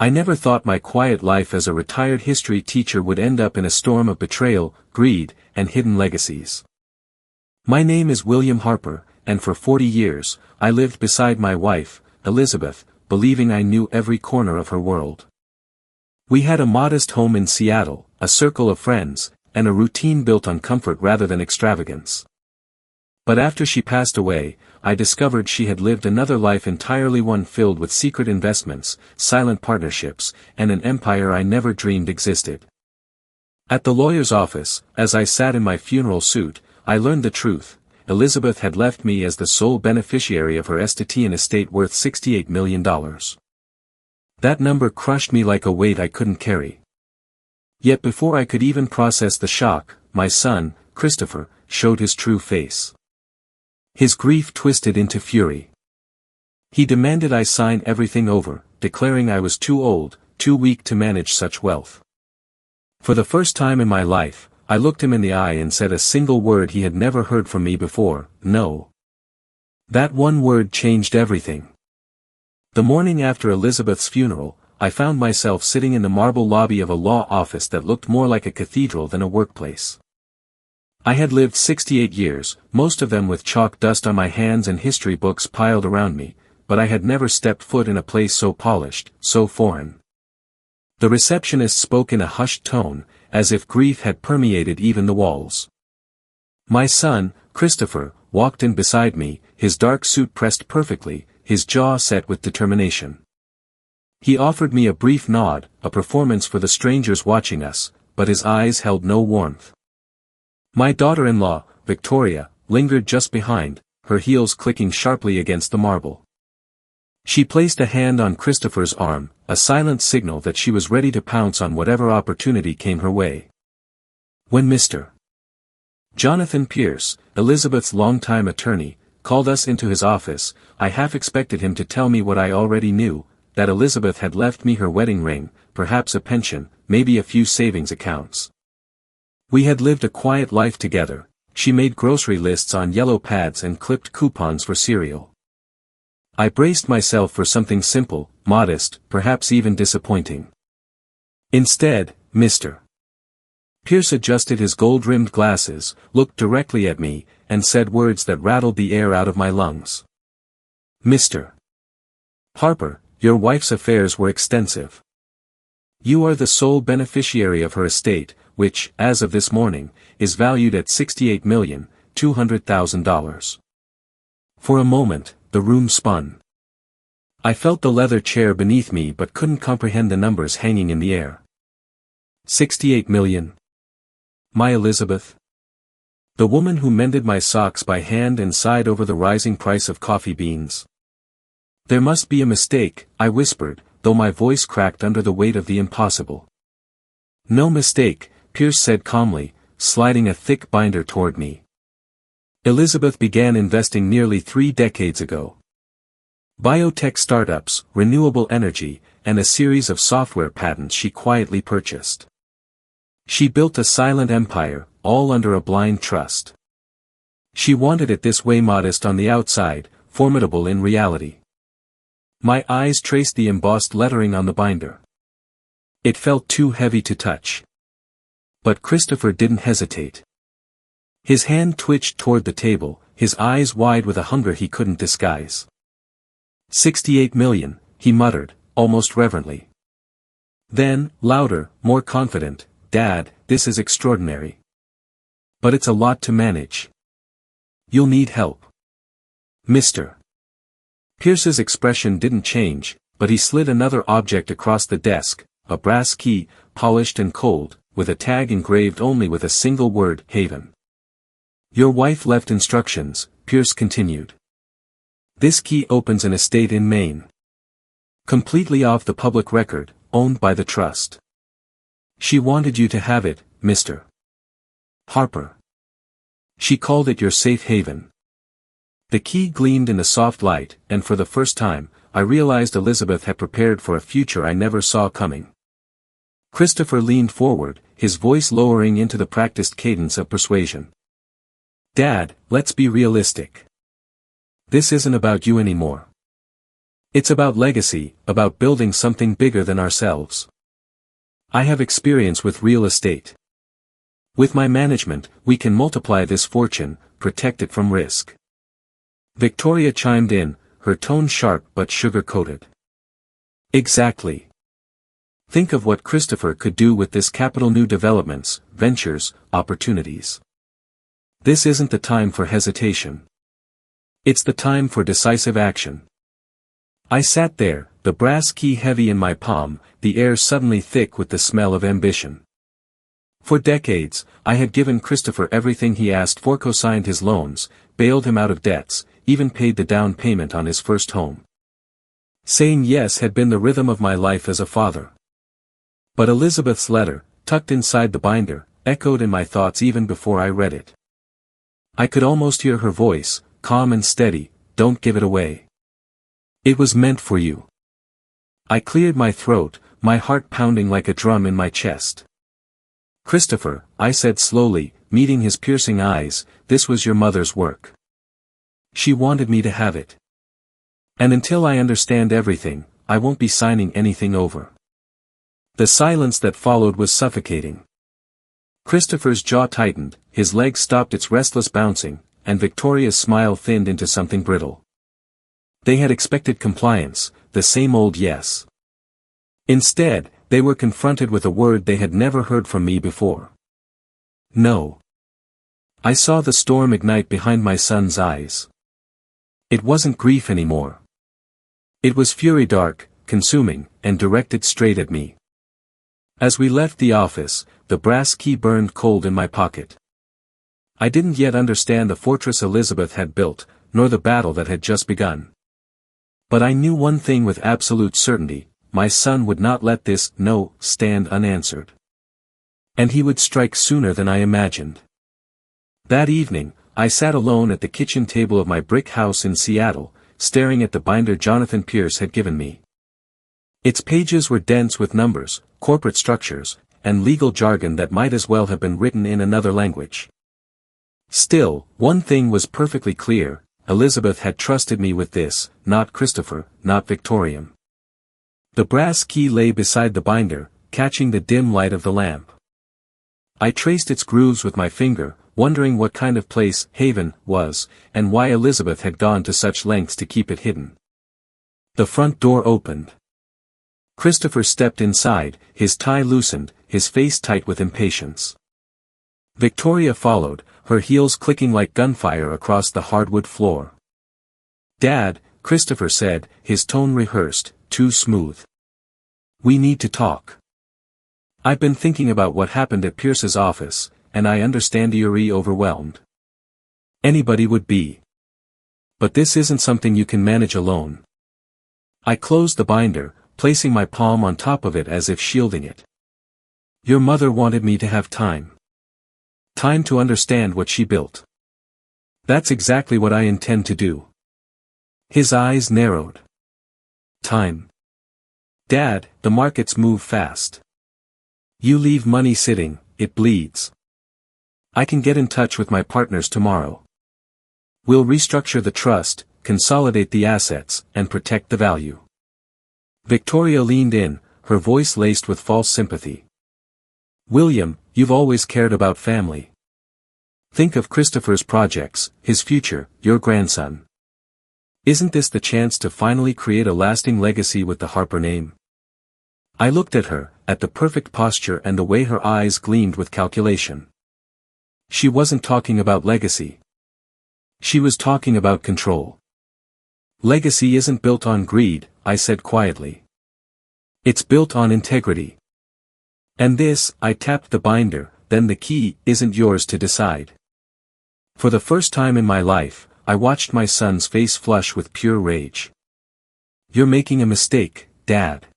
I never thought my quiet life as a retired history teacher would end up in a storm of betrayal, greed, and hidden legacies. My name is William Harper, and for 40 years, I lived beside my wife, Elizabeth, believing I knew every corner of her world. We had a modest home in Seattle, a circle of friends, and a routine built on comfort rather than extravagance. But after she passed away, I discovered she had lived another life entirely, one filled with secret investments, silent partnerships, and an empire I never dreamed existed. At the lawyer's office, as I sat in my funeral suit, I learned the truth. Elizabeth had left me as the sole beneficiary of her estate worth $68 million. That number crushed me like a weight I couldn't carry. Yet before I could even process the shock, my son, Christopher, showed his true face. His grief twisted into fury. He demanded I sign everything over, declaring I was too old, too weak to manage such wealth. For the first time in my life, I looked him in the eye and said a single word he had never heard from me before: no. That one word changed everything. The morning after Elizabeth's funeral, I found myself sitting in the marble lobby of a law office that looked more like a cathedral than a workplace. I had lived 68 years, most of them with chalk dust on my hands and history books piled around me, but I had never stepped foot in a place so polished, so foreign. The receptionist spoke in a hushed tone, as if grief had permeated even the walls. My son, Christopher, walked in beside me, his dark suit pressed perfectly, his jaw set with determination. He offered me a brief nod, a performance for the strangers watching us, but his eyes held no warmth. My daughter-in-law, Victoria, lingered just behind, her heels clicking sharply against the marble. She placed a hand on Christopher's arm, a silent signal that she was ready to pounce on whatever opportunity came her way. When Mr. Jonathan Pierce, Elizabeth's longtime attorney, called us into his office, I half expected him to tell me what I already knew, that Elizabeth had left me her wedding ring, perhaps a pension, maybe a few savings accounts. We had lived a quiet life together. She made grocery lists on yellow pads and clipped coupons for cereal. I braced myself for something simple, modest, perhaps even disappointing. Instead, Mr. Pierce adjusted his gold-rimmed glasses, looked directly at me, and said words that rattled the air out of my lungs. Mr. Harper, your wife's affairs were extensive. You are the sole beneficiary of her estate, which, as of this morning, is valued at $68,200,000. For a moment, the room spun. I felt the leather chair beneath me but couldn't comprehend the numbers hanging in the air. 68 million. My Elizabeth? The woman who mended my socks by hand and sighed over the rising price of coffee beans. There must be a mistake, I whispered, though my voice cracked under the weight of the impossible. No mistake, Pierce said calmly, sliding a thick binder toward me. Elizabeth began investing nearly 3 decades ago. Biotech startups, renewable energy, and a series of software patents she quietly purchased. She built a silent empire, all under a blind trust. She wanted it this way, modest on the outside, formidable in reality. My eyes traced the embossed lettering on the binder. It felt too heavy to touch. But Christopher didn't hesitate. His hand twitched toward the table, his eyes wide with a hunger he couldn't disguise. 68 million, he muttered, almost reverently. Then, louder, more confident, Dad, this is extraordinary. But it's a lot to manage. You'll need help. Mr. Pierce's expression didn't change, but he slid another object across the desk, a brass key, polished and cold, with a tag engraved only with a single word, Haven. Your wife left instructions, Pierce continued. This key opens an estate in Maine. Completely off the public record, owned by the trust. She wanted you to have it, Mr. Harper. She called it your safe haven. The key gleamed in the soft light, and for the first time, I realized Elizabeth had prepared for a future I never saw coming. Christopher leaned forward, his voice lowering into the practiced cadence of persuasion. Dad, let's be realistic. This isn't about you anymore. It's about legacy, about building something bigger than ourselves. I have experience with real estate. With my management, we can multiply this fortune, protect it from risk. Victoria chimed in, her tone sharp but sugar-coated. Exactly. Think of what Christopher could do with this capital: new developments, ventures, opportunities. This isn't the time for hesitation. It's the time for decisive action. I sat there, the brass key heavy in my palm, the air suddenly thick with the smell of ambition. For decades, I had given Christopher everything he asked for, co-signed his loans, bailed him out of debts, even paid the down payment on his first home. Saying yes had been the rhythm of my life as a father. But Elizabeth's letter, tucked inside the binder, echoed in my thoughts even before I read it. I could almost hear her voice, calm and steady, "Don't give it away. It was meant for you." I cleared my throat, my heart pounding like a drum in my chest. "Christopher," I said slowly, meeting his piercing eyes, "this was your mother's work. She wanted me to have it. And until I understand everything, I won't be signing anything over." The silence that followed was suffocating. Christopher's jaw tightened, his leg stopped its restless bouncing, and Victoria's smile thinned into something brittle. They had expected compliance, the same old yes. Instead, they were confronted with a word they had never heard from me before. No. I saw the storm ignite behind my son's eyes. It wasn't grief anymore. It was fury, dark, consuming, and directed straight at me. As we left the office, the brass key burned cold in my pocket. I didn't yet understand the fortress Elizabeth had built, nor the battle that had just begun. But I knew one thing with absolute certainty: my son would not let this "no" stand unanswered. And he would strike sooner than I imagined. That evening, I sat alone at the kitchen table of my brick house in Seattle, staring at the binder Jonathan Pierce had given me. Its pages were dense with numbers, corporate structures, and legal jargon that might as well have been written in another language. Still, one thing was perfectly clear: Elizabeth had trusted me with this, not Christopher, not Victorian. The brass key lay beside the binder, catching the dim light of the lamp. I traced its grooves with my finger, wondering what kind of place Haven was, and why Elizabeth had gone to such lengths to keep it hidden. The front door opened. Christopher stepped inside, his tie loosened, his face tight with impatience. Victoria followed, her heels clicking like gunfire across the hardwood floor. "Dad," Christopher said, his tone rehearsed, too smooth. "We need to talk. I've been thinking about what happened at Pierce's office, and I understand you're overwhelmed. Anybody would be. But this isn't something you can manage alone." I closed the binder, placing my palm on top of it as if shielding it. "Your mother wanted me to have time. Time to understand what she built. That's exactly what I intend to do." His eyes narrowed. "Time. Dad, the markets move fast. You leave money sitting, it bleeds. I can get in touch with my partners tomorrow. We'll restructure the trust, consolidate the assets, and protect the value." Victoria leaned in, her voice laced with false sympathy. "William, you've always cared about family. Think of Christopher's projects, his future, your grandson. Isn't this the chance to finally create a lasting legacy with the Harper name?" I looked at her, at the perfect posture and the way her eyes gleamed with calculation. She wasn't talking about legacy. She was talking about control. "Legacy isn't built on greed," I said quietly. "It's built on integrity. And this," I tapped the binder, "then the key, isn't yours to decide." For the first time in my life, I watched my son's face flush with pure rage. "You're making a mistake, Dad.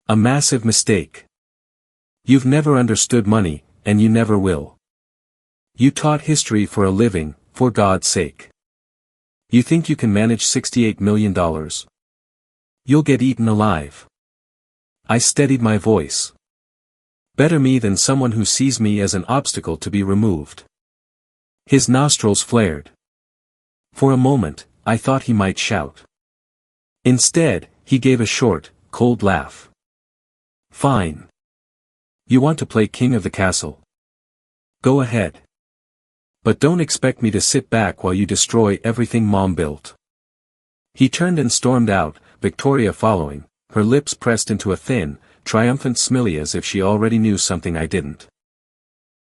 A massive mistake. You've never understood money, and you never will. You taught history for a living, for God's sake. You think you can manage $68 million? You'll get eaten alive." I steadied my voice. "Better me than someone who sees me as an obstacle to be removed." His nostrils flared. For a moment, I thought he might shout. Instead, he gave a short, cold laugh. Fine. You want to play king of the castle? Go ahead. But don't expect me to sit back while you destroy everything Mom built. He turned and stormed out, Victoria following, her lips pressed into a thin, triumphant smile as if she already knew something I didn't.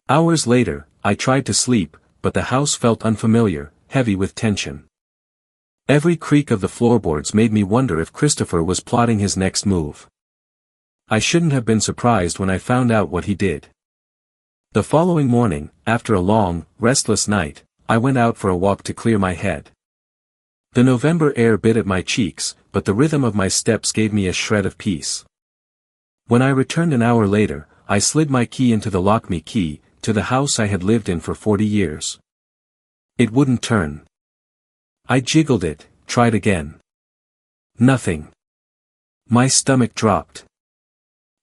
Hours later, I tried to sleep, but the house felt unfamiliar, heavy with tension. Every creak of the floorboards made me wonder if Christopher was plotting his next move. I shouldn't have been surprised when I found out what he did. The following morning, after a long, restless night, I went out for a walk to clear my head. The November air bit at my cheeks, but the rhythm of my steps gave me a shred of peace. When I returned an hour later, I slid my key into the lock-me key, to the house I had lived in for 40 years. It wouldn't turn. I jiggled it, tried again. Nothing. My stomach dropped.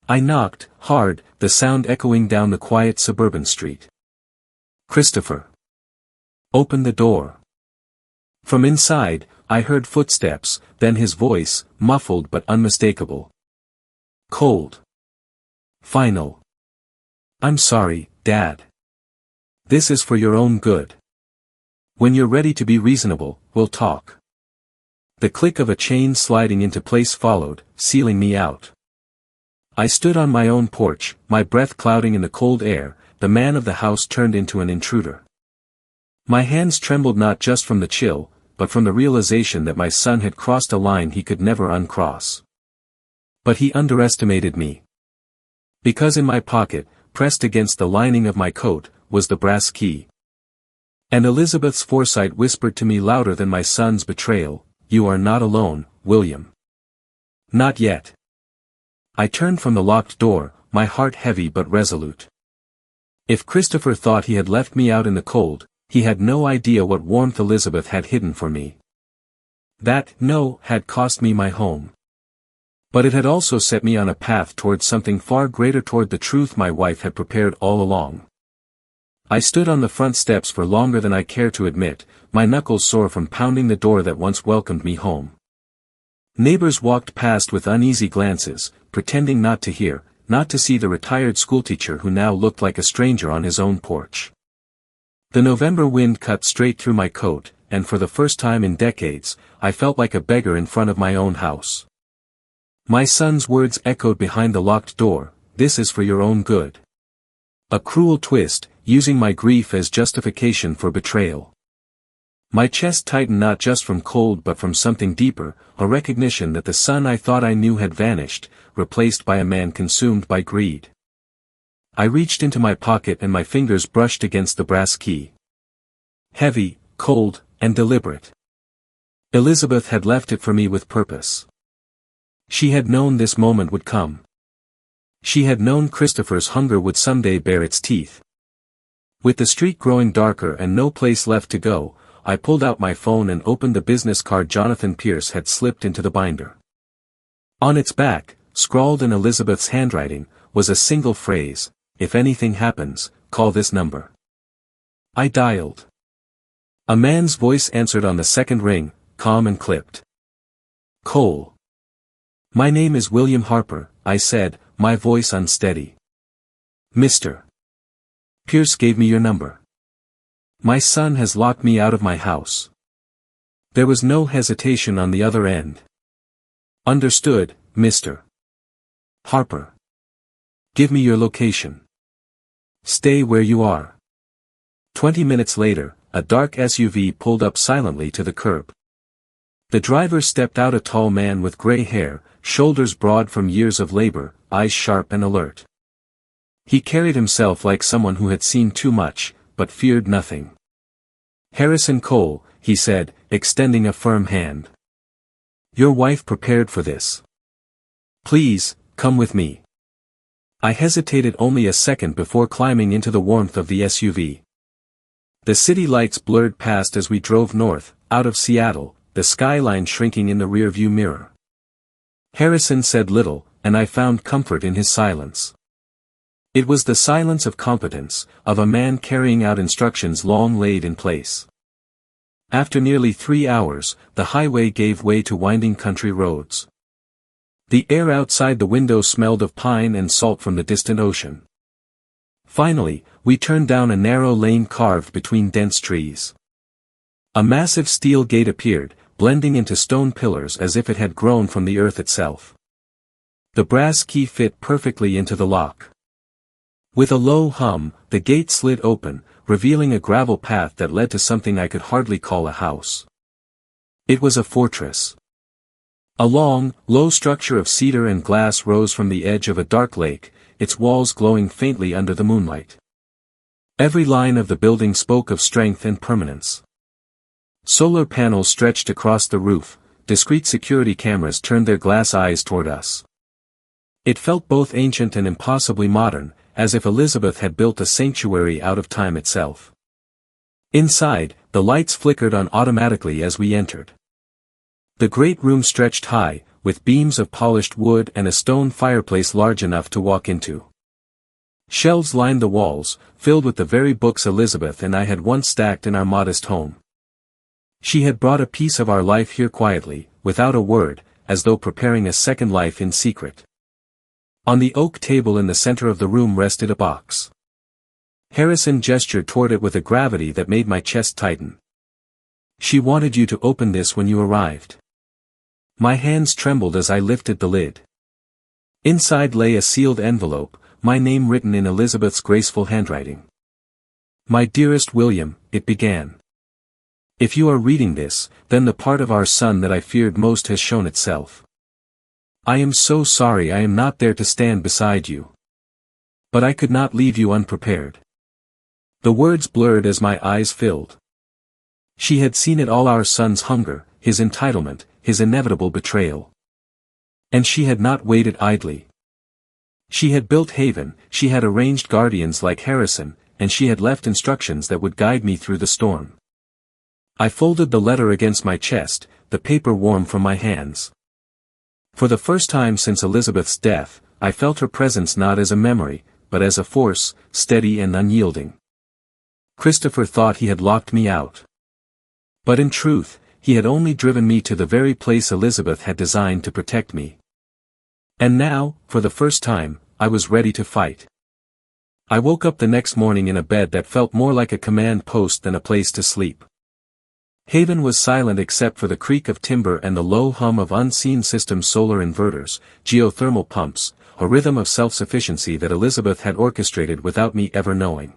I knocked, hard, the sound echoing down the quiet suburban street. Christopher. Open the door. From inside, I heard footsteps, then his voice, muffled but unmistakable. Cold. Final. I'm sorry, Dad. This is for your own good. When you're ready to be reasonable, we'll talk. The click of a chain sliding into place followed, sealing me out. I stood on my own porch, my breath clouding in the cold air. The man of the house turned into an intruder. My hands trembled not just from the chill, but from the realization that my son had crossed a line he could never uncross. But he underestimated me. Because in my pocket, pressed against the lining of my coat, was the brass key. And Elizabeth's foresight whispered to me louder than my son's betrayal, "You are not alone, William." Not yet. I turned from the locked door, my heart heavy but resolute. If Christopher thought he had left me out in the cold, he had no idea what warmth Elizabeth had hidden for me. That "no" had cost me my home. But it had also set me on a path toward something far greater, toward the truth my wife had prepared all along. I stood on the front steps for longer than I care to admit, my knuckles sore from pounding the door that once welcomed me home. Neighbors walked past with uneasy glances, pretending not to hear, not to see the retired schoolteacher who now looked like a stranger on his own porch. The November wind cut straight through my coat, and for the first time in decades, I felt like a beggar in front of my own house. My son's words echoed behind the locked door, "This is for your own good." A cruel twist, using my grief as justification for betrayal. My chest tightened not just from cold but from something deeper, a recognition that the son I thought I knew had vanished, replaced by a man consumed by greed. I reached into my pocket and my fingers brushed against the brass key. Heavy, cold, and deliberate. Elizabeth had left it for me with purpose. She had known this moment would come. She had known Christopher's hunger would someday bare its teeth. With the street growing darker and no place left to go, I pulled out my phone and opened the business card Jonathan Pierce had slipped into the binder. On its back, scrawled in Elizabeth's handwriting, was a single phrase: "If anything happens, call this number." I dialed. A man's voice answered on the second ring, calm and clipped. "Cole." "My name is William Harper," I said, my voice unsteady. "Mr. Pierce gave me your number. My son has locked me out of my house." There was no hesitation on the other end. "Understood, Mr. Harper. Give me your location. Stay where you are." 20 minutes later, a dark SUV pulled up silently to the curb. The driver stepped out, a tall man with gray hair, shoulders broad from years of labor, eyes sharp and alert. He carried himself like someone who had seen too much, but feared nothing. "Harrison Cole," he said, extending a firm hand. "Your wife prepared for this. Please, come with me." I hesitated only a second before climbing into the warmth of the SUV. The city lights blurred past as we drove north, out of Seattle, the skyline shrinking in the rearview mirror. Harrison said little, and I found comfort in his silence. It was the silence of competence, of a man carrying out instructions long laid in place. After nearly 3 hours, the highway gave way to winding country roads. The air outside the window smelled of pine and salt from the distant ocean. Finally, we turned down a narrow lane carved between dense trees. A massive steel gate appeared, blending into stone pillars as if it had grown from the earth itself. The brass key fit perfectly into the lock. With a low hum, the gate slid open, revealing a gravel path that led to something I could hardly call a house. It was a fortress. A long, low structure of cedar and glass rose from the edge of a dark lake, its walls glowing faintly under the moonlight. Every line of the building spoke of strength and permanence. Solar panels stretched across the roof, discreet security cameras turned their glass eyes toward us. It felt both ancient and impossibly modern, as if Elizabeth had built a sanctuary out of time itself. Inside, the lights flickered on automatically as we entered. The great room stretched high, with beams of polished wood and a stone fireplace large enough to walk into. Shelves lined the walls, filled with the very books Elizabeth and I had once stacked in our modest home. She had brought a piece of our life here quietly, without a word, as though preparing a second life in secret. On the oak table in the center of the room rested a box. Harrison gestured toward it with a gravity that made my chest tighten. "She wanted you to open this when you arrived." My hands trembled as I lifted the lid. Inside lay a sealed envelope, my name written in Elizabeth's graceful handwriting. "My dearest William," it began. "If you are reading this, then the part of our son that I feared most has shown itself. I am so sorry I am not there to stand beside you. But I could not leave you unprepared." The words blurred as my eyes filled. She had seen it all, our son's hunger, his entitlement, his inevitable betrayal. And she had not waited idly. She had built haven, she had arranged guardians like Harrison, and she had left instructions that would guide me through the storm. I folded the letter against my chest, the paper warm from my hands. For the first time since Elizabeth's death, I felt her presence not as a memory, but as a force, steady and unyielding. Christopher thought he had locked me out. But in truth, he had only driven me to the very place Elizabeth had designed to protect me. And now, for the first time, I was ready to fight. I woke up the next morning in a bed that felt more like a command post than a place to sleep. Haven was silent except for the creak of timber and the low hum of unseen systems, solar inverters, geothermal pumps, a rhythm of self-sufficiency that Elizabeth had orchestrated without me ever knowing.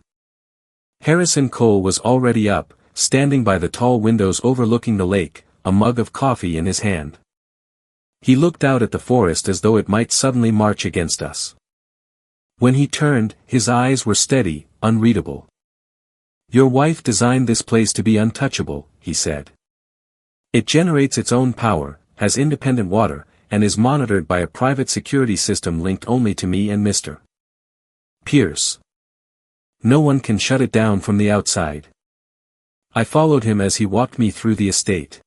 Harrison Cole was already up, standing by the tall windows overlooking the lake, a mug of coffee in his hand. He looked out at the forest as though it might suddenly march against us. When he turned, his eyes were steady, unreadable. "Your wife designed this place to be untouchable," he said. "It generates its own power, has independent water, and is monitored by a private security system linked only to me and Mr. Pierce. No one can shut it down from the outside." I followed him as he walked me through the estate.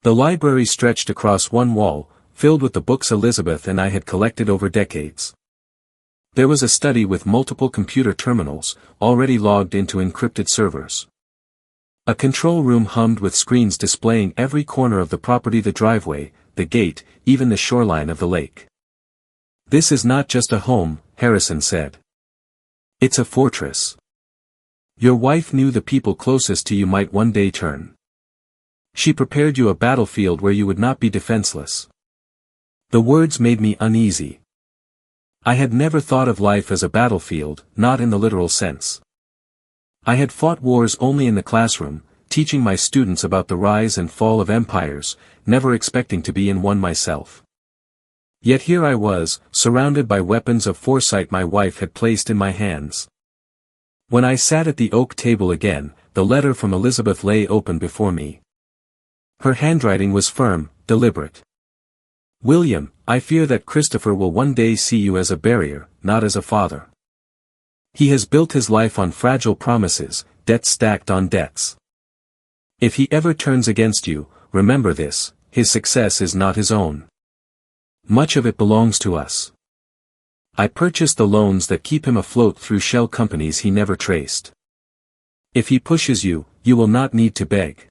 The library stretched across one wall, filled with the books Elizabeth and I had collected over decades. There was a study with multiple computer terminals, already logged into encrypted servers. A control room hummed with screens displaying every corner of the property, the driveway, the gate, even the shoreline of the lake. "This is not just a home," Harrison said. "It's a fortress. Your wife knew the people closest to you might one day turn. She prepared you a battlefield where you would not be defenseless." The words made me uneasy. I had never thought of life as a battlefield, not in the literal sense. I had fought wars only in the classroom, teaching my students about the rise and fall of empires, never expecting to be in one myself. Yet here I was, surrounded by weapons of foresight my wife had placed in my hands. When I sat at the oak table again, the letter from Elizabeth lay open before me. Her handwriting was firm, deliberate. "William, I fear that Christopher will one day see you as a barrier, not as a father. He has built his life on fragile promises, debts stacked on debts. If he ever turns against you, remember this, his success is not his own. Much of it belongs to us. I purchased the loans that keep him afloat through shell companies he never traced. If he pushes you, you will not need to beg.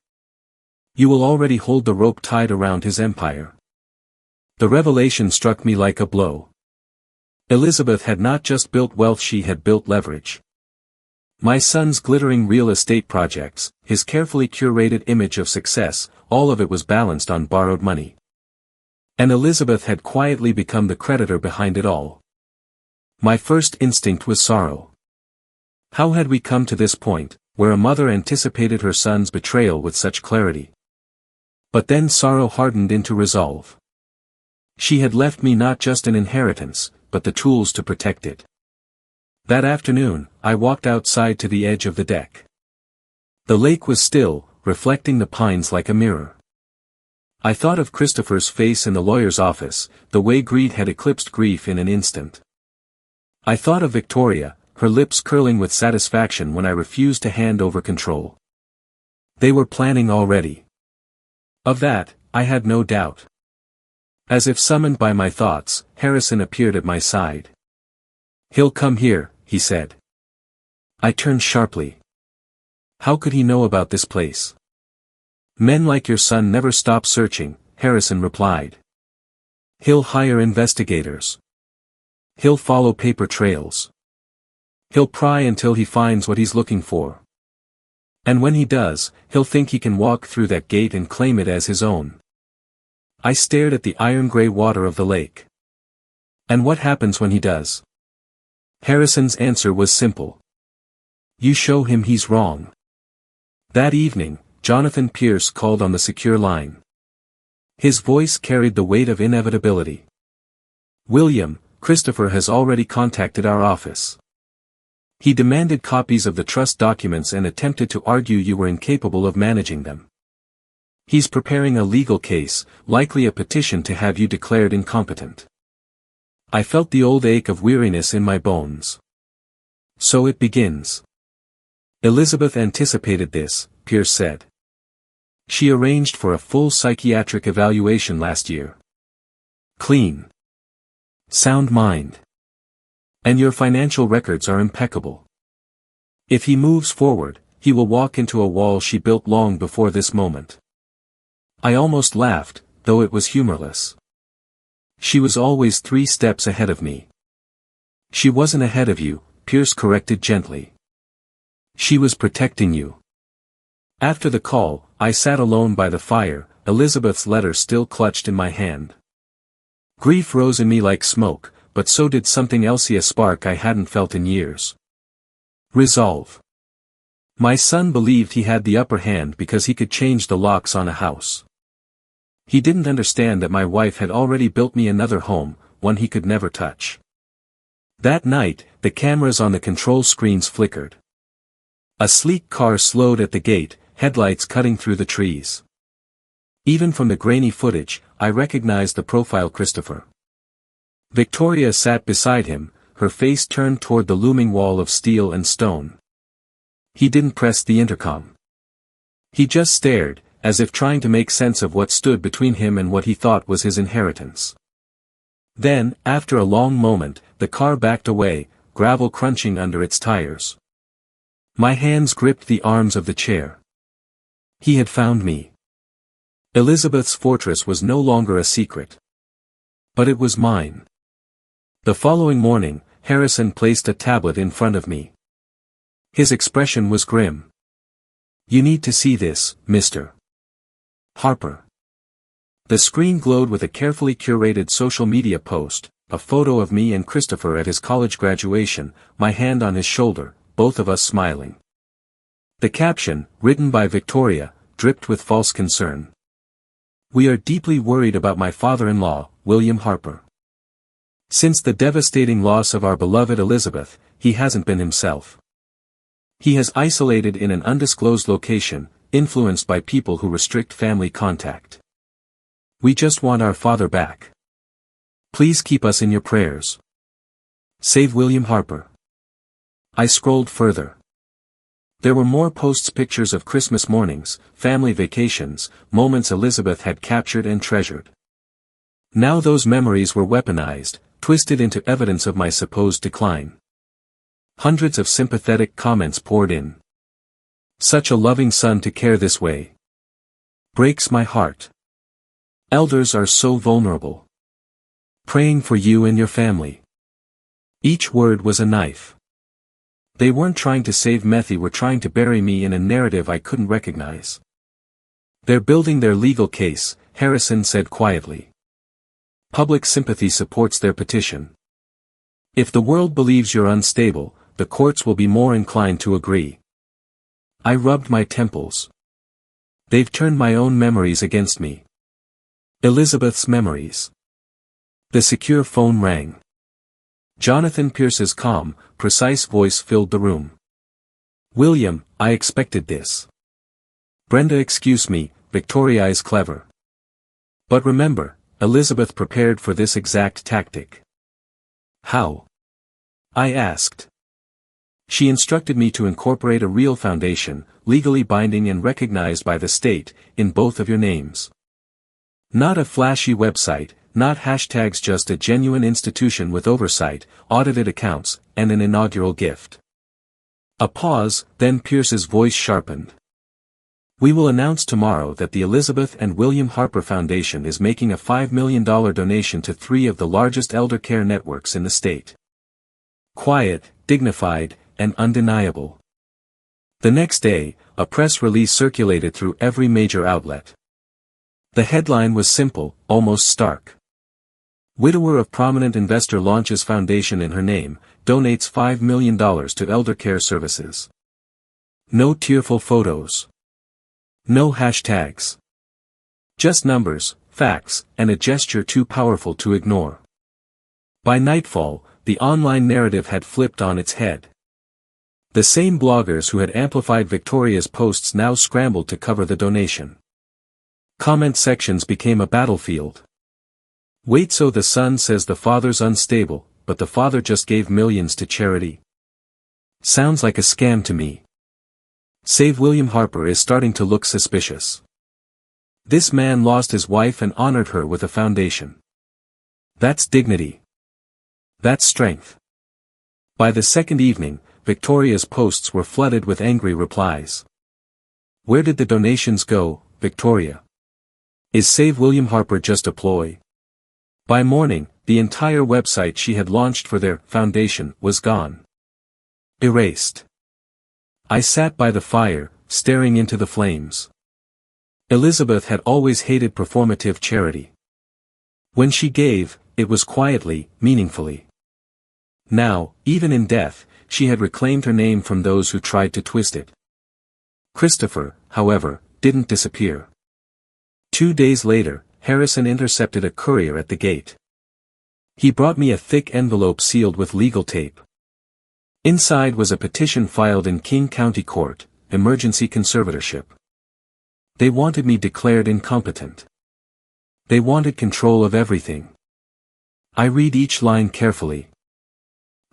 You will already hold the rope tied around his empire. The revelation struck me like a blow. Elizabeth had not just built wealth, she had built leverage. My son's glittering real estate projects, his carefully curated image of success, all of it was balanced on borrowed money. And Elizabeth had quietly become the creditor behind it all. My first instinct was sorrow. How had we come to this point, where a mother anticipated her son's betrayal with such clarity? But then sorrow hardened into resolve. She had left me not just an inheritance, but the tools to protect it. That afternoon, I walked outside to the edge of the deck. The lake was still, reflecting the pines like a mirror. I thought of Christopher's face in the lawyer's office, the way greed had eclipsed grief in an instant. I thought of Victoria, her lips curling with satisfaction when I refused to hand over control. They were planning already. Of that, I had no doubt. As if summoned by my thoughts, Harrison appeared at my side. "He'll come here," he said. I turned sharply. How could he know about this place? "Men like your son never stop searching," Harrison replied. "He'll hire investigators. He'll follow paper trails. He'll pry until he finds what he's looking for. And when he does, he'll think he can walk through that gate and claim it as his own." I stared at the iron-gray water of the lake. "And what happens when he does?" Harrison's answer was simple. "You show him he's wrong." That evening, Jonathan Pierce called on the secure line. His voice carried the weight of inevitability. "William, Christopher has already contacted our office. He demanded copies of the trust documents and attempted to argue you were incapable of managing them. He's preparing a legal case, likely a petition to have you declared incompetent." I felt the old ache of weariness in my bones. "So it begins." "Elizabeth anticipated this," Pierce said. "She arranged for a full psychiatric evaluation last year. Clean. Sound mind. And your financial records are impeccable. If he moves forward, he will walk into a wall she built long before this moment." I almost laughed, though it was humorless. "She was always 3 steps ahead of me." "She wasn't ahead of you," Pierce corrected gently. "She was protecting you." After the call, I sat alone by the fire, Elizabeth's letter still clutched in my hand. Grief rose in me like smoke, but so did something else, a spark I hadn't felt in years. Resolve. My son believed he had the upper hand because he could change the locks on a house. He didn't understand that my wife had already built me another home, one he could never touch. That night, the cameras on the control screens flickered. A sleek car slowed at the gate, headlights cutting through the trees. Even from the grainy footage, I recognized the profile Christopher. Victoria sat beside him, her face turned toward the looming wall of steel and stone. He didn't press the intercom. He just stared, as if trying to make sense of what stood between him and what he thought was his inheritance. Then, after a long moment, the car backed away, gravel crunching under its tires. My hands gripped the arms of the chair. He had found me. Elizabeth's fortress was no longer a secret. But it was mine. The following morning, Harrison placed a tablet in front of me. His expression was grim. "You need to see this, Mr. Harper." The screen glowed with a carefully curated social media post, a photo of me and Christopher at his college graduation, my hand on his shoulder, both of us smiling. The caption, written by Victoria, dripped with false concern. "We are deeply worried about my father-in-law, William Harper. Since the devastating loss of our beloved Elizabeth, he hasn't been himself. He has isolated in an undisclosed location, influenced by people who restrict family contact. We just want our father back. Please keep us in your prayers. Save William Harper." I scrolled further. There were more posts, pictures of Christmas mornings, family vacations, moments Elizabeth had captured and treasured. Now those memories were weaponized, twisted into evidence of my supposed decline. Hundreds of sympathetic comments poured in. "Such a loving son to care this way. Breaks my heart. Elders are so vulnerable. Praying for you and your family. Each word was a knife. They weren't trying to save me, they were trying to bury me in a narrative I couldn't recognize. They're building their legal case, Harrison said quietly. Public sympathy supports their petition. If the world believes you're unstable, the courts will be more inclined to agree. I rubbed my temples. They've turned my own memories against me. Elizabeth's memories. The secure phone rang. Jonathan Pierce's calm, precise voice filled the room. William, I expected this. Brenda, excuse me, Victoria is clever. But remember, Elizabeth prepared for this exact tactic. How? I asked. She instructed me to incorporate a real foundation, legally binding and recognized by the state, in both of your names. Not a flashy website, not hashtags, just a genuine institution with oversight, audited accounts, and an inaugural gift. A pause, then Pierce's voice sharpened. We will announce tomorrow that the Elizabeth and William Harper Foundation is making a $5 million donation to 3 of the largest elder care networks in the state. Quiet, dignified, and undeniable. The next day, a press release circulated through every major outlet. The headline was simple, almost stark. Widower of prominent investor launches foundation in her name, donates $5 million to elder care services. No tearful photos. No hashtags. Just numbers, facts, and a gesture too powerful to ignore. By nightfall, the online narrative had flipped on its head. The same bloggers who had amplified Victoria's posts now scrambled to cover the donation. Comment sections became a battlefield. Wait, so the son says the father's unstable, but the father just gave millions to charity. Sounds like a scam to me. Save William Harper is starting to look suspicious. This man lost his wife and honored her with a foundation. That's dignity. That's strength. By the second evening, Victoria's posts were flooded with angry replies. Where did the donations go, Victoria? Is Save William Harper just a ploy? By morning, the entire website she had launched for their foundation was gone. Erased. I sat by the fire, staring into the flames. Elizabeth had always hated performative charity. When she gave, it was quietly, meaningfully. Now, even in death, she had reclaimed her name from those who tried to twist it. Christopher, however, didn't disappear. 2 days later, Harrison intercepted a courier at the gate. He brought me a thick envelope sealed with legal tape. Inside was a petition filed in King County Court, emergency conservatorship. They wanted me declared incompetent. They wanted control of everything. I read each line carefully.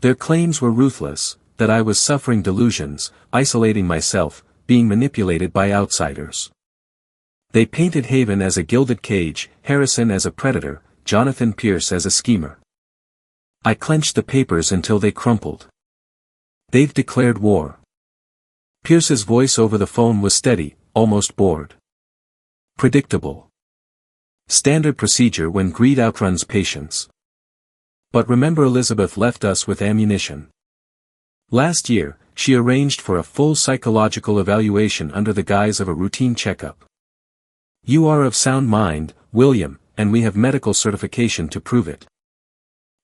Their claims were ruthless, that I was suffering delusions, isolating myself, being manipulated by outsiders. They painted Haven as a gilded cage, Harrison as a predator, Jonathan Pierce as a schemer. I clenched the papers until they crumpled. They've declared war. Pierce's voice over the phone was steady, almost bored. Predictable. Standard procedure when greed outruns patience. But remember, Elizabeth left us with ammunition. Last year, she arranged for a full psychological evaluation under the guise of a routine checkup. You are of sound mind, William, and we have medical certification to prove it.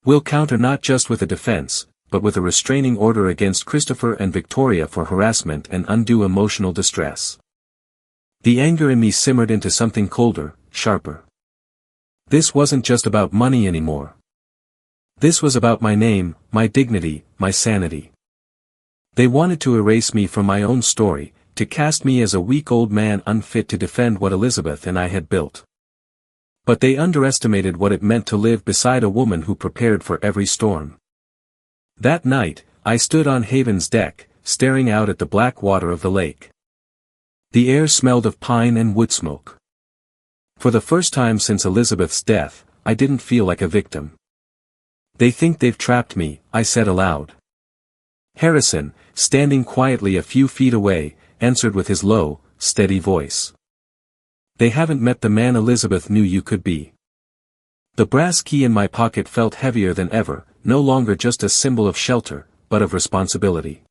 We'll counter not just with a defense, but with a restraining order against Christopher and Victoria for harassment and undue emotional distress. The anger in me simmered into something colder, sharper. This wasn't just about money anymore. This was about my name, my dignity, my sanity. They wanted to erase me from my own story, to cast me as a weak old man unfit to defend what Elizabeth and I had built. But they underestimated what it meant to live beside a woman who prepared for every storm. That night, I stood on Haven's deck, staring out at the black water of the lake. The air smelled of pine and wood smoke. For the first time since Elizabeth's death, I didn't feel like a victim. They think they've trapped me, I said aloud. Harrison, standing quietly a few feet away, answered with his low, steady voice. They haven't met the man Elizabeth knew you could be. The brass key in my pocket felt heavier than ever, no longer just a symbol of shelter, but of responsibility.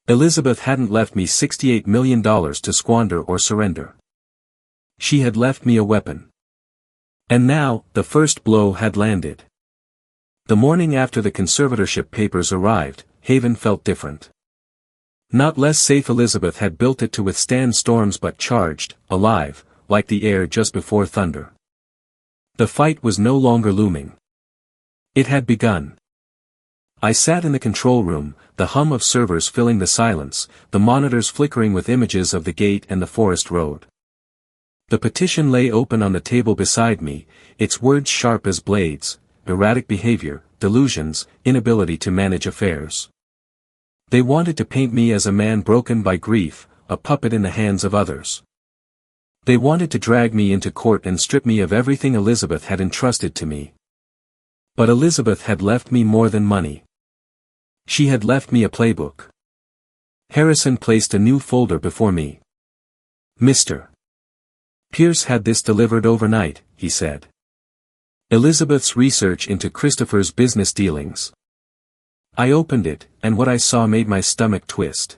Elizabeth hadn't left me $68 million to squander or surrender. She had left me a weapon. And now, the first blow had landed. The morning after the conservatorship papers arrived, Haven felt different. Not less safe. Elizabeth had built it to withstand storms, but charged, alive, like the air just before thunder. The fight was no longer looming. It had begun. I sat in the control room, the hum of servers filling the silence, the monitors flickering with images of the gate and the forest road. The petition lay open on the table beside me, its words sharp as blades: erratic behavior, delusions, inability to manage affairs. They wanted to paint me as a man broken by grief, a puppet in the hands of others. They wanted to drag me into court and strip me of everything Elizabeth had entrusted to me. But Elizabeth had left me more than money. She had left me a playbook. Harrison placed a new folder before me. "Mr. Pierce had this delivered overnight," he said. "Elizabeth's research into Christopher's business dealings." I opened it, and what I saw made my stomach twist.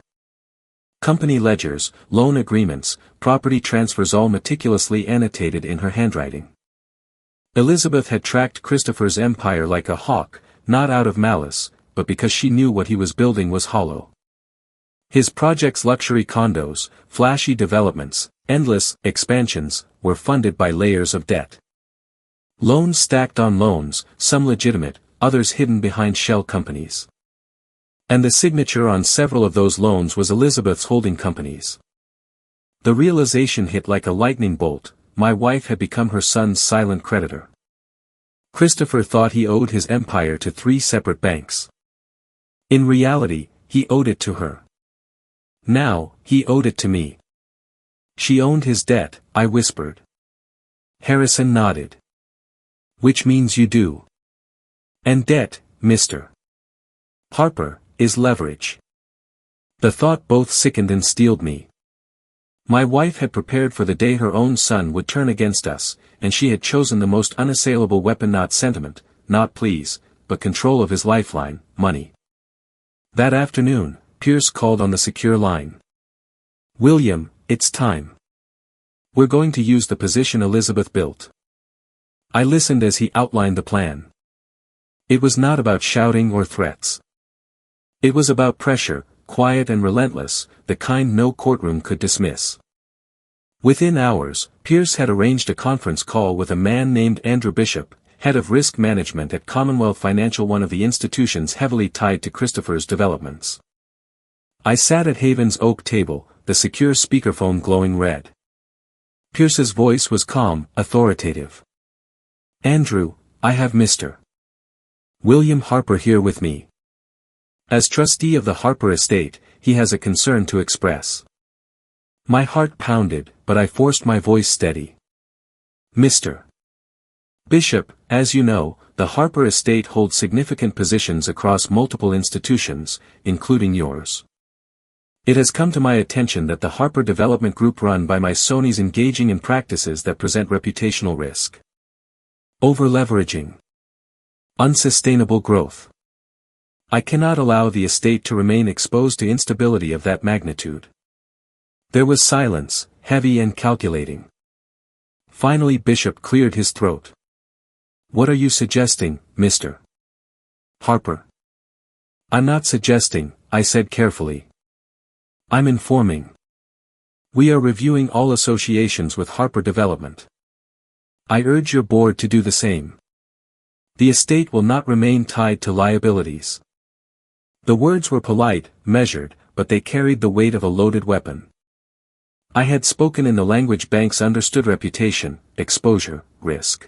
Company ledgers, loan agreements, property transfers, all meticulously annotated in her handwriting. Elizabeth had tracked Christopher's empire like a hawk, not out of malice, but because she knew what he was building was hollow. His projects, luxury condos, flashy developments, endless expansions, were funded by layers of debt. Loans stacked on loans, some legitimate, others hidden behind shell companies. And the signature on several of those loans was Elizabeth's holding companies. The realization hit like a lightning bolt: my wife had become her son's silent creditor. Christopher thought he owed his empire to 3 separate banks. In reality, he owed it to her. Now, he owed it to me. "She owned his debt," I whispered. Harrison nodded. "Which means you do. And debt, Mr. Harper, is leverage." The thought both sickened and steeled me. My wife had prepared for the day her own son would turn against us, and she had chosen the most unassailable weapon: not sentiment, not pleas, but control of his lifeline, money. That afternoon, Pierce called on the secure line. "William, it's time. We're going to use the position Elizabeth built." I listened as he outlined the plan. It was not about shouting or threats. It was about pressure, quiet and relentless, the kind no courtroom could dismiss. Within hours, Pierce had arranged a conference call with a man named Andrew Bishop, head of risk management at Commonwealth Financial, one of the institutions heavily tied to Christopher's developments. I sat at Haven's oak table, the secure speakerphone glowing red. Pierce's voice was calm, authoritative. "Andrew, I have Mr. William Harper here with me. As trustee of the Harper estate, he has a concern to express." My heart pounded, but I forced my voice steady. "Mr. Bishop, as you know, the Harper estate holds significant positions across multiple institutions, including yours. It has come to my attention that the Harper Development Group run by my son is engaging in practices that present reputational risk. Over-leveraging. Unsustainable growth. I cannot allow the estate to remain exposed to instability of that magnitude." There was silence, heavy and calculating. Finally Bishop cleared his throat. "What are you suggesting, Mr. Harper?" "I'm not suggesting," I said carefully. "I'm informing. We are reviewing all associations with Harper Development. I urge your board to do the same. The estate will not remain tied to liabilities." The words were polite, measured, but they carried the weight of a loaded weapon. I had spoken in the language banks understood: reputation, exposure, risk.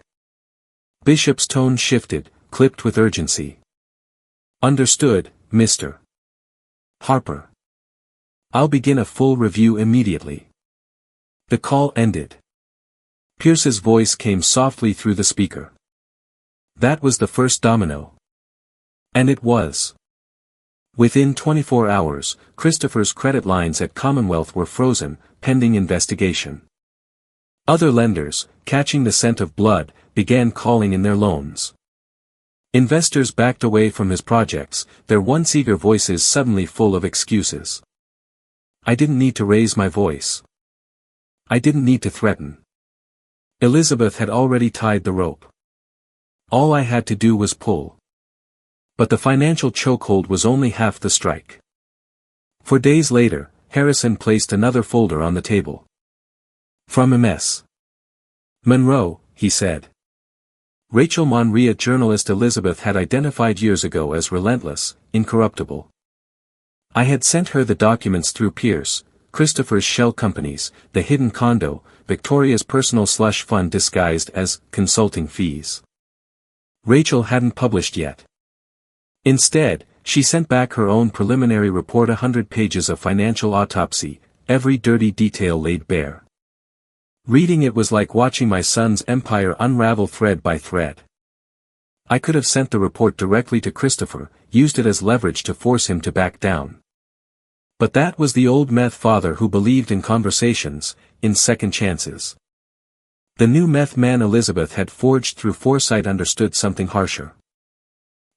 Bishop's tone shifted, clipped with urgency. "Understood, Mr. Harper. I'll begin a full review immediately." The call ended. Pierce's voice came softly through the speaker. That was the first domino. And it was. Within 24 hours, Christopher's credit lines at Commonwealth were frozen, pending investigation. Other lenders, catching the scent of blood, began calling in their loans. Investors backed away from his projects, their once eager voices suddenly full of excuses. I didn't need to raise my voice. I didn't need to threaten. Elizabeth had already tied the rope. All I had to do was pull. But the financial chokehold was only half the strike. 4 days later, Harrison placed another folder on the table. From Ms. Monroe, he said. Rachel Monroe, journalist Elizabeth had identified years ago as relentless, incorruptible. I had sent her the documents through Pierce, Christopher's shell companies, the hidden condo, Victoria's personal slush fund disguised as consulting fees. Rachel hadn't published yet. Instead, she sent back her own preliminary report, 100 pages of financial autopsy, every dirty detail laid bare. Reading it was like watching my son's empire unravel thread by thread. I could have sent the report directly to Christopher, used it as leverage to force him to back down. But that was the old meth father who believed in conversations, in second chances. The new meth man Elizabeth had forged through foresight understood something harsher.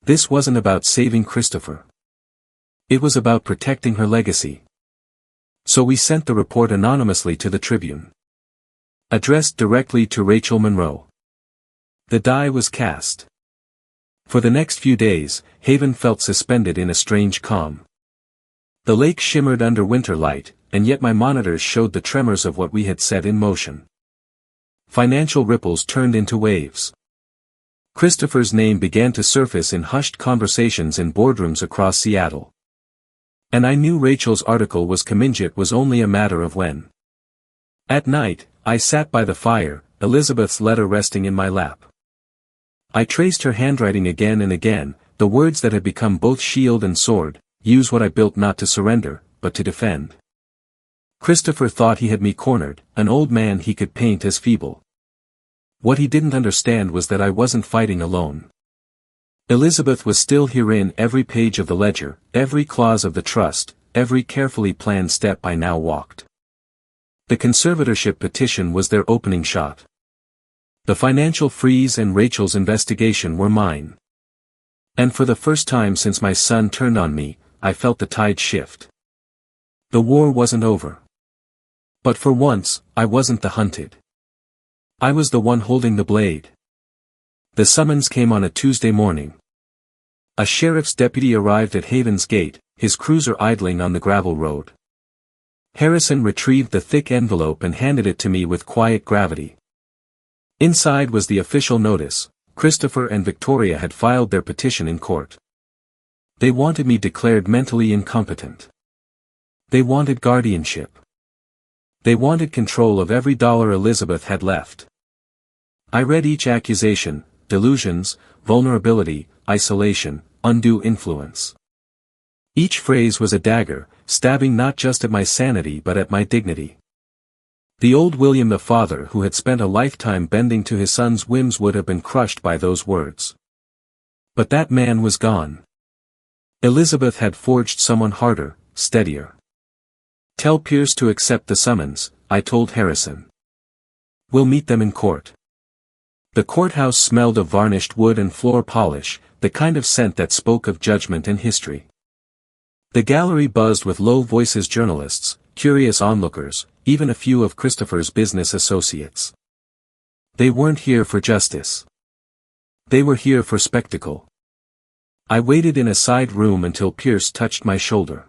This wasn't about saving Christopher. It was about protecting her legacy. So we sent the report anonymously to the Tribune. Addressed directly to Rachel Monroe. The die was cast. For the next few days, Haven felt suspended in a strange calm. The lake shimmered under winter light, and yet my monitors showed the tremors of what we had set in motion. Financial ripples turned into waves. Christopher's name began to surface in hushed conversations in boardrooms across Seattle. And I knew Rachel's article was commingled. It was only a matter of when. At night, I sat by the fire, Elizabeth's letter resting in my lap. I traced her handwriting again and again, the words that had become both shield and sword, use what I built not to surrender, but to defend. Christopher thought he had me cornered, an old man he could paint as feeble. What he didn't understand was that I wasn't fighting alone. Elizabeth was still herein, every page of the ledger, every clause of the trust, every carefully planned step I now walked. The conservatorship petition was their opening shot. The financial freeze and Rachel's investigation were mine. And for the first time since my son turned on me, I felt the tide shift. The war wasn't over. But for once, I wasn't the hunted. I was the one holding the blade. The summons came on a Tuesday morning. A sheriff's deputy arrived at Haven's gate, his cruiser idling on the gravel road. Harrison retrieved the thick envelope and handed it to me with quiet gravity. Inside was the official notice: Christopher and Victoria had filed their petition in court. They wanted me declared mentally incompetent. They wanted guardianship. They wanted control of every dollar Elizabeth had left. I read each accusation: delusions, vulnerability, isolation, undue influence. Each phrase was a dagger, stabbing not just at my sanity but at my dignity. The old William the father who had spent a lifetime bending to his son's whims would have been crushed by those words. But that man was gone. Elizabeth had forged someone harder, steadier. Tell Pierce to accept the summons, I told Harrison. We'll meet them in court. The courthouse smelled of varnished wood and floor polish, the kind of scent that spoke of judgment and history. The gallery buzzed with low voices: journalists, curious onlookers, even a few of Christopher's business associates. They weren't here for justice. They were here for spectacle. I waited in a side room until Pierce touched my shoulder.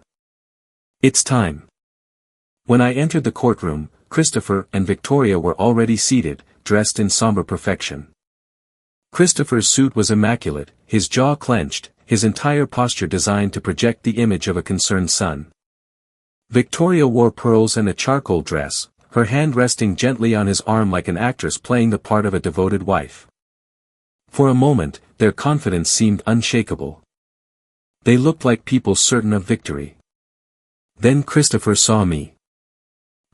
It's time. When I entered the courtroom, Christopher and Victoria were already seated, dressed in somber perfection. Christopher's suit was immaculate, his jaw clenched, his entire posture designed to project the image of a concerned son. Victoria wore pearls and a charcoal dress, her hand resting gently on his arm like an actress playing the part of a devoted wife. For a moment, their confidence seemed unshakable. They looked like people certain of victory. Then Christopher saw me.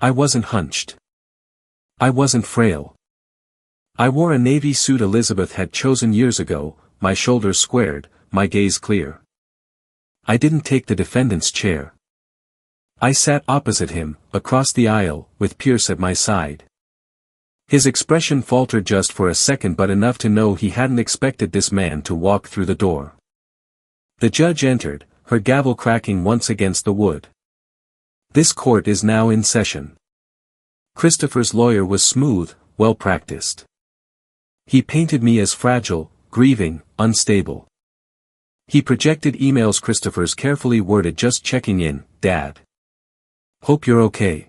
I wasn't hunched. I wasn't frail. I wore a navy suit Elizabeth had chosen years ago, my shoulders squared, my gaze clear. I didn't take the defendant's chair. I sat opposite him, across the aisle, with Pierce at my side. His expression faltered just for a second, but enough to know he hadn't expected this man to walk through the door. The judge entered, her gavel cracking once against the wood. This court is now in session. Christopher's lawyer was smooth, well-practiced. He painted me as fragile, grieving, unstable. He projected emails Christopher's carefully worded, "Just checking in, Dad. Hope you're okay."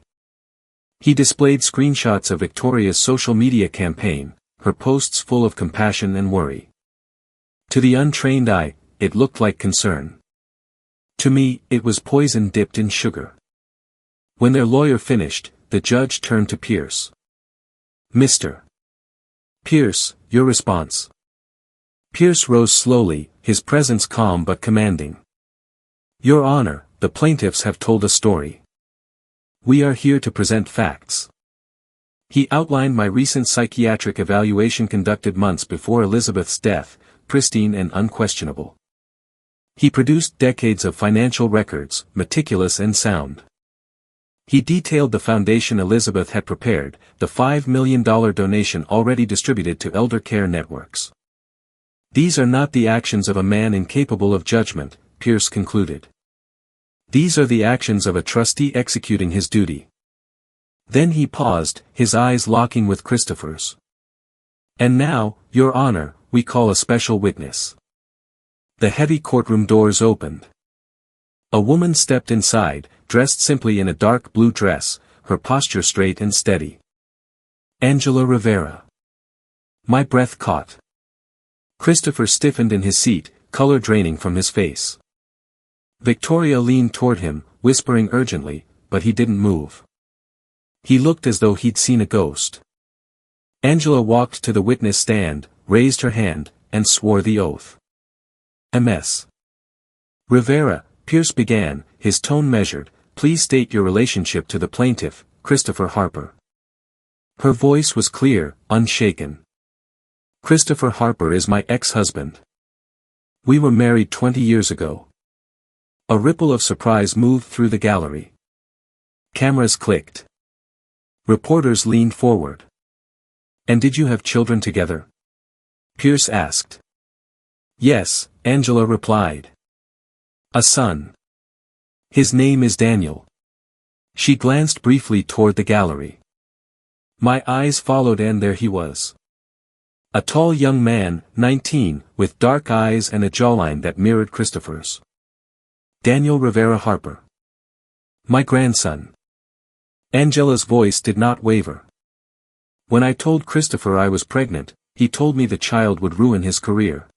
He displayed screenshots of Victoria's social media campaign, her posts full of compassion and worry. To the untrained eye, it looked like concern. To me, it was poison dipped in sugar. When their lawyer finished, the judge turned to Pierce. "Mr. Pierce, your response." Pierce rose slowly, his presence calm but commanding. "Your Honor, the plaintiffs have told a story. We are here to present facts." He outlined my recent psychiatric evaluation conducted months before Elizabeth's death, pristine and unquestionable. He produced decades of financial records, meticulous and sound. He detailed the foundation Elizabeth had prepared, the $5 million donation already distributed to elder care networks. "These are not the actions of a man incapable of judgment," Pierce concluded. "These are the actions of a trustee executing his duty." Then he paused, his eyes locking with Christopher's. "And now, Your Honor, we call a special witness." The heavy courtroom doors opened. A woman stepped inside, dressed simply in a dark blue dress, her posture straight and steady. Angela Rivera. My breath caught. Christopher stiffened in his seat, color draining from his face. Victoria leaned toward him, whispering urgently, but he didn't move. He looked as though he'd seen a ghost. Angela walked to the witness stand, raised her hand, and swore the oath. "Ms. Rivera," Pierce began, his tone measured, "please state your relationship to the plaintiff, Christopher Harper." Her voice was clear, unshaken. "Christopher Harper is my ex-husband. We were married 20 years ago." A ripple of surprise moved through the gallery. Cameras clicked. Reporters leaned forward. "And did you have children together?" Pierce asked. "Yes," Angela replied. "A son. His name is Daniel." She glanced briefly toward the gallery. My eyes followed, and there he was. A tall young man, 19, with dark eyes and a jawline that mirrored Christopher's. Daniel Rivera Harper. "My grandson." Angela's voice did not waver. "When I told Christopher I was pregnant, he told me the child would ruin his career.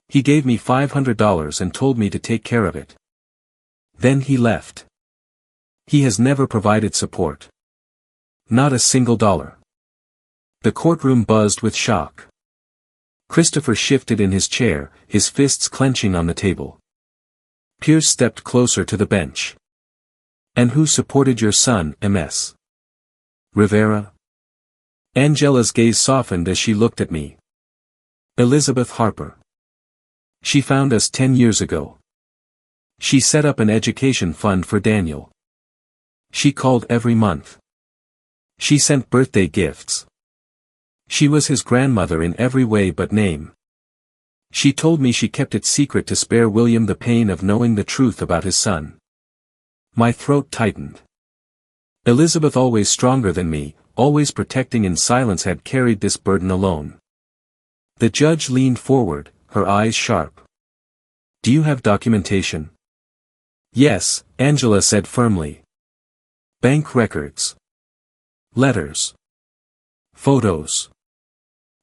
He gave me $500 and told me to take care of it. Then he left. He has never provided support. Not a single dollar." The courtroom buzzed with shock. Christopher shifted in his chair, his fists clenching on the table. Pierce stepped closer to the bench. "And who supported your son, Ms. Rivera?" Angela's gaze softened as she looked at me. "Elizabeth Harper. She found us 10 years ago. She set up an education fund for Daniel. She called every month. She sent birthday gifts. She was his grandmother in every way but name. She told me she kept it secret to spare William the pain of knowing the truth about his son." My throat tightened. Elizabeth, always stronger than me, always protecting in silence, had carried this burden alone. The judge leaned forward, her eyes sharp. "Do you have documentation?" "Yes," Angela said firmly. "Bank records. Letters. Photos."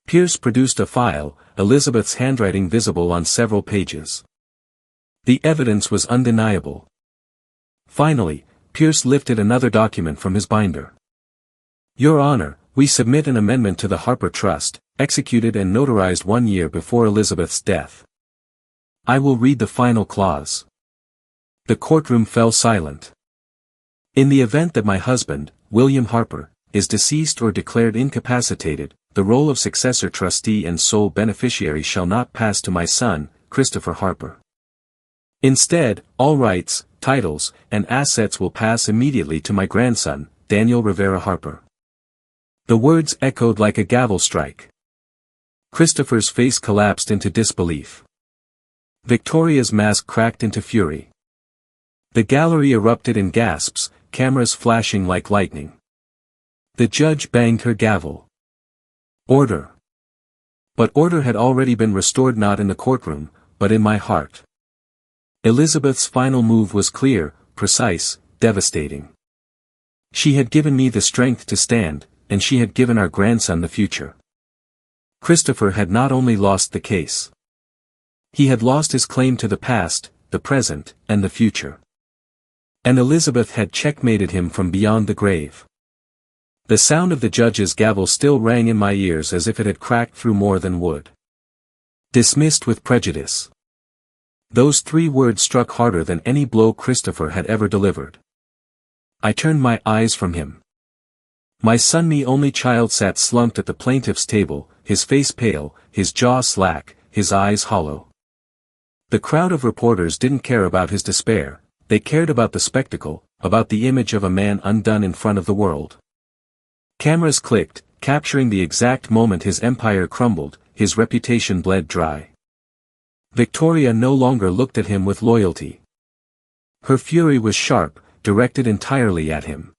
Pierce produced a file, Elizabeth's handwriting visible on several pages. The evidence was undeniable. Finally, Pierce lifted another document from his binder. "Your Honor, we submit an amendment to the Harper Trust, executed and notarized 1 year before Elizabeth's death. I will read the final clause." The courtroom fell silent. "In the event that my husband, William Harper, is deceased or declared incapacitated, the role of successor trustee and sole beneficiary shall not pass to my son, Christopher Harper. Instead, all rights, titles, and assets will pass immediately to my grandson, Daniel Rivera Harper." The words echoed like a gavel strike. Christopher's face collapsed into disbelief. Victoria's mask cracked into fury. The gallery erupted in gasps, cameras flashing like lightning. The judge banged her gavel. Order. But order had already been restored, not in the courtroom, but in my heart. Elizabeth's final move was clear, precise, devastating. She had given me the strength to stand, and she had given our grandson the future. Christopher had not only lost the case. He had lost his claim to the past, the present, and the future. And Elizabeth had checkmated him from beyond the grave. The sound of the judge's gavel still rang in my ears as if it had cracked through more than wood. Dismissed with prejudice. Those 3 words struck harder than any blow Christopher had ever delivered. I turned my eyes from him. My son, me only child, sat slumped at the plaintiff's table, his face pale, his jaw slack, his eyes hollow. The crowd of reporters didn't care about his despair, they cared about the spectacle, about the image of a man undone in front of the world. Cameras clicked, capturing the exact moment his empire crumbled, his reputation bled dry. Victoria no longer looked at him with loyalty. Her fury was sharp, directed entirely at him.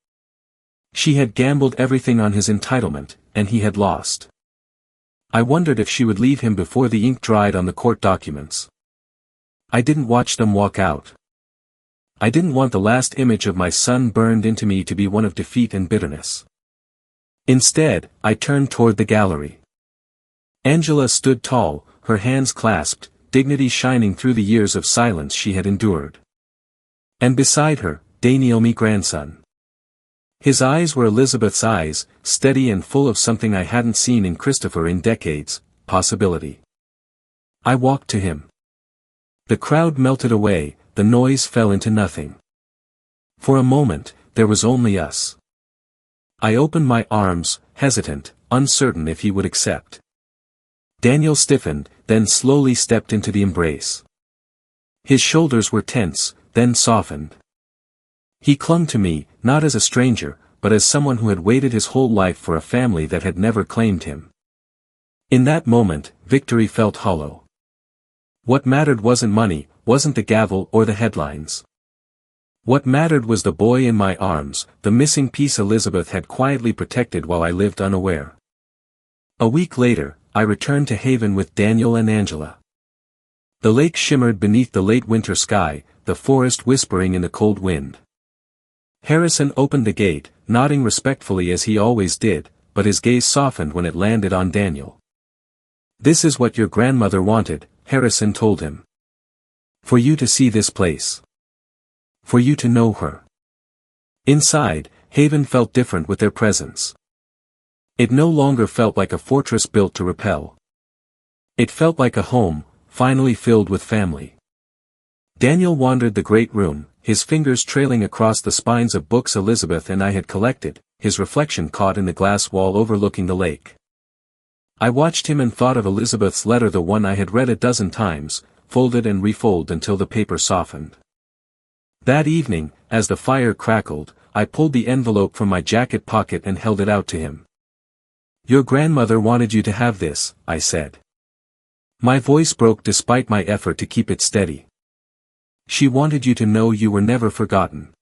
She had gambled everything on his entitlement, and he had lost. I wondered if she would leave him before the ink dried on the court documents. I didn't watch them walk out. I didn't want the last image of my son burned into me to be one of defeat and bitterness. Instead, I turned toward the gallery. Angela stood tall, her hands clasped, dignity shining through the years of silence she had endured. And beside her, Daniel, me grandson. His eyes were Elizabeth's eyes, steady and full of something I hadn't seen in Christopher in decades, possibility. I walked to him. The crowd melted away, the noise fell into nothing. For a moment, there was only us. I opened my arms, hesitant, uncertain if he would accept. Daniel stiffened, then slowly stepped into the embrace. His shoulders were tense, then softened. He clung to me, not as a stranger, but as someone who had waited his whole life for a family that had never claimed him. In that moment, victory felt hollow. What mattered wasn't money, wasn't the gavel or the headlines. What mattered was the boy in my arms, the missing piece Elizabeth had quietly protected while I lived unaware. A week later, I returned to Haven with Daniel and Angela. The lake shimmered beneath the late winter sky, the forest whispering in the cold wind. Harrison opened the gate, nodding respectfully as he always did, but his gaze softened when it landed on Daniel. "This is what your grandmother wanted," Harrison told him. "For you to see this place. For you to know her." Inside, Haven felt different with their presence. It no longer felt like a fortress built to repel. It felt like a home, finally filled with family. Daniel wandered the great room, his fingers trailing across the spines of books Elizabeth and I had collected, his reflection caught in the glass wall overlooking the lake. I watched him and thought of Elizabeth's letter, the one I had read a dozen times, folded and refolded until the paper softened. That evening, as the fire crackled, I pulled the envelope from my jacket pocket and held it out to him. "Your grandmother wanted you to have this," I said. My voice broke despite my effort to keep it steady. "She wanted you to know you were never forgotten.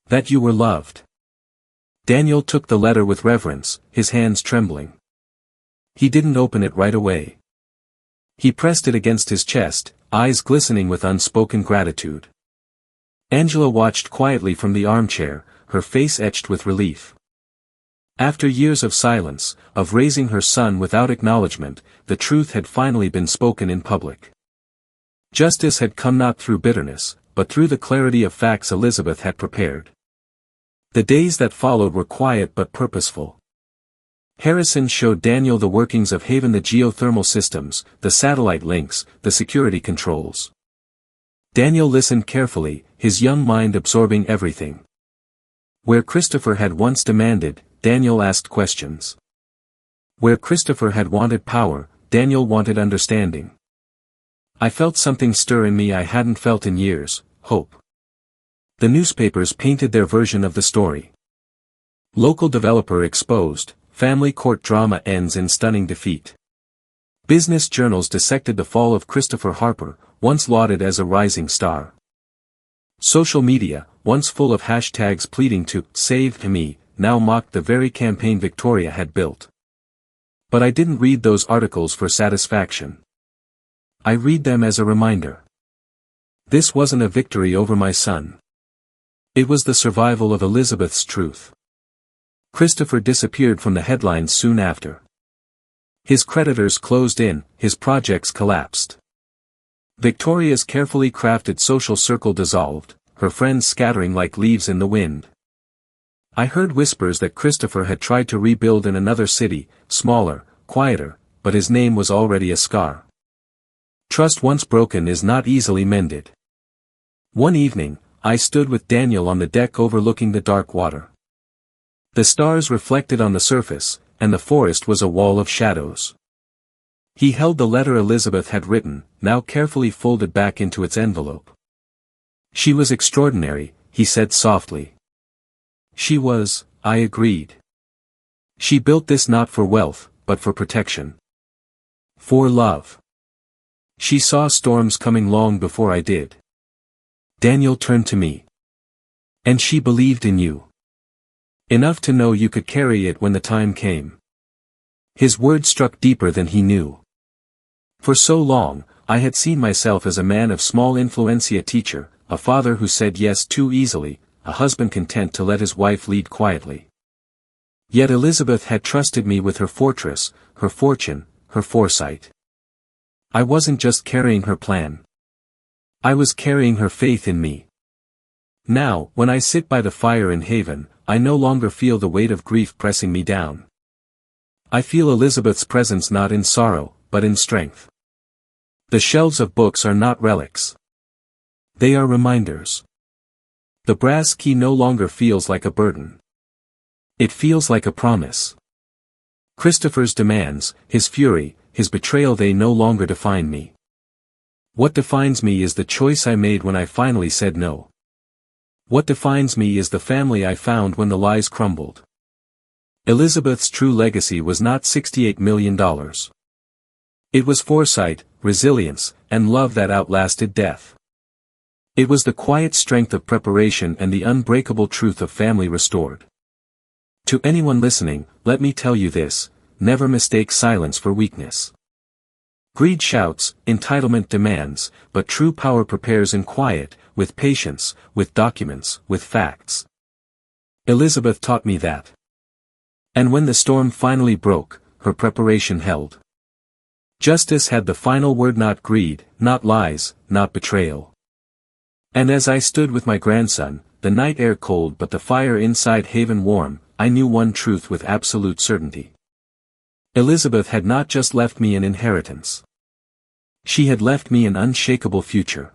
That you were loved." Daniel took the letter with reverence, his hands trembling. He didn't open it right away. He pressed it against his chest, eyes glistening with unspoken gratitude. Angela watched quietly from the armchair, her face etched with relief. After years of silence, of raising her son without acknowledgement, the truth had finally been spoken in public. Justice had come not through bitterness, but through the clarity of facts Elizabeth had prepared. The days that followed were quiet but purposeful. Harrison showed Daniel the workings of Haven, the geothermal systems, the satellite links, the security controls. Daniel listened carefully, his young mind absorbing everything. Where Christopher had once demanded, Daniel asked questions. Where Christopher had wanted power, Daniel wanted understanding. I felt something stir in me I hadn't felt in years, hope. The newspapers painted their version of the story. Local developer exposed, family court drama ends in stunning defeat. Business journals dissected the fall of Christopher Harper, once lauded as a rising star. Social media, once full of hashtags pleading to "save me," now mocked the very campaign Victoria had built. But I didn't read those articles for satisfaction. I read them as a reminder. This wasn't a victory over my son. It was the survival of Elizabeth's truth. Christopher disappeared from the headlines soon after. His creditors closed in, his projects collapsed. Victoria's carefully crafted social circle dissolved, her friends scattering like leaves in the wind. I heard whispers that Christopher had tried to rebuild in another city, smaller, quieter, but his name was already a scar. Trust once broken is not easily mended. One evening, I stood with Daniel on the deck overlooking the dark water. The stars reflected on the surface, and the forest was a wall of shadows. He held the letter Elizabeth had written, now carefully folded back into its envelope. She was extraordinary, he said softly. She was, I agreed. She built this not for wealth, but for protection. For love. She saw storms coming long before I did. Daniel turned to me. And she believed in you. Enough to know you could carry it when the time came. His words struck deeper than he knew. For so long, I had seen myself as a man of small influence, a teacher, a father who said yes too easily, a husband content to let his wife lead quietly. Yet Elizabeth had trusted me with her fortress, her fortune, her foresight. I wasn't just carrying her plan. I was carrying her faith in me. Now, when I sit by the fire in Haven, I no longer feel the weight of grief pressing me down. I feel Elizabeth's presence not in sorrow, but in strength. The shelves of books are not relics. They are reminders. The brass key no longer feels like a burden. It feels like a promise. Christopher's demands, his fury, his betrayal, they no longer define me. What defines me is the choice I made when I finally said no. What defines me is the family I found when the lies crumbled. Elizabeth's true legacy was not $68 million. It was foresight, resilience, and love that outlasted death. It was the quiet strength of preparation and the unbreakable truth of family restored. To anyone listening, let me tell you this: never mistake silence for weakness. Greed shouts, entitlement demands, but true power prepares in quiet, with patience, with documents, with facts. Elizabeth taught me that. And when the storm finally broke, her preparation held. Justice had the final word, not greed, not lies, not betrayal. And as I stood with my grandson, the night air cold but the fire inside Haven warm, I knew one truth with absolute certainty. Elizabeth had not just left me an inheritance. She had left me an unshakable future.